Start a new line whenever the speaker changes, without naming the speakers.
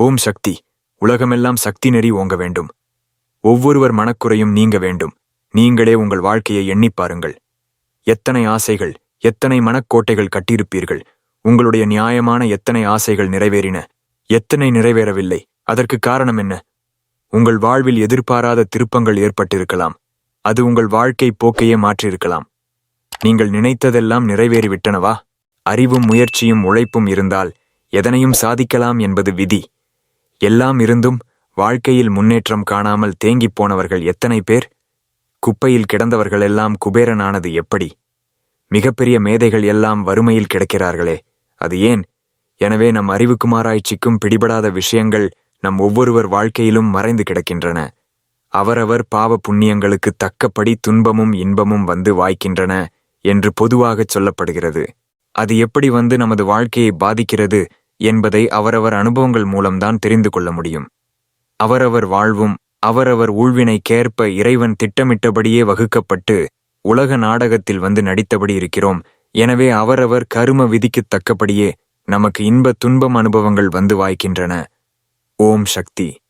ஓம் சக்தி. உலகமெல்லாம் சக்தி நெறி ஓங்க வேண்டும். ஒவ்வொருவர் மனக்குறையும் நீங்க வேண்டும். நீங்களே உங்கள் வாழ்க்கையை எண்ணிப் பாருங்கள். எத்தனை ஆசைகள், எத்தனை மனக்கோட்டைகள் கட்டியிருப்பீர்கள். உங்களுடைய நியாயமான எத்தனை ஆசைகள் நிறைவேறின, எத்தனை நிறைவேறவில்லை. அதற்கு காரணம் என்ன? உங்கள் வாழ்வில் எதிர்பாராத திருப்பங்கள் ஏற்பட்டிருக்கலாம். அது உங்கள் வாழ்க்கை போக்கையே மாற்றியிருக்கலாம். நீங்கள் நினைத்ததெல்லாம் நிறைவேறிவிட்டனவா? அறிவும் முயற்சியும் உழைப்பும் இருந்தால் எதனையும் சாதிக்கலாம் என்பது விதி. எல்லாம் இருந்தும் வாழ்க்கையில் முன்னேற்றம் காணாமல் தேங்கிப் போனவர்கள் எத்தனை பேர்? குப்பையில் கிடந்தவர்களெல்லாம் குபேரனானது எப்படி? மிகப்பெரிய மேதைகள் எல்லாம் வறுமையில் கிடக்கிறார்களே, அது ஏன்? எனவே நம் அறிவுக்கும் ஆராய்ச்சிக்கும் பிடிபடாத விஷயங்கள் நம் ஒவ்வொருவர் வாழ்க்கையிலும் மறைந்து கிடக்கின்றன. அவரவர் பாவ புண்ணியங்களுக்கு தக்கபடி துன்பமும் இன்பமும் வந்து வாய்க்கின்றன என்று பொதுவாகச் சொல்லப்படுகிறது. அது எப்படி வந்து நமது வாழ்க்கையை பாதிக்கிறது என்பதை அவரவர் அனுபவங்கள் மூலம்தான் தெரிந்து கொள்ள முடியும். அவரவர் வாழ்வும் அவரவர் ஊழ்வினைக்கேற்ப இறைவன் திட்டமிட்டபடியே வகுக்கப்பட்டு உலக நாடகத்தில் வந்து நடித்தபடி இருக்கிறோம். எனவே அவரவர் கரும விதிக்குத் தக்கபடியே நமக்கு இன்ப துன்பம் அனுபவங்கள் வந்து வாய்க்கின்றன. ஓம் சக்தி.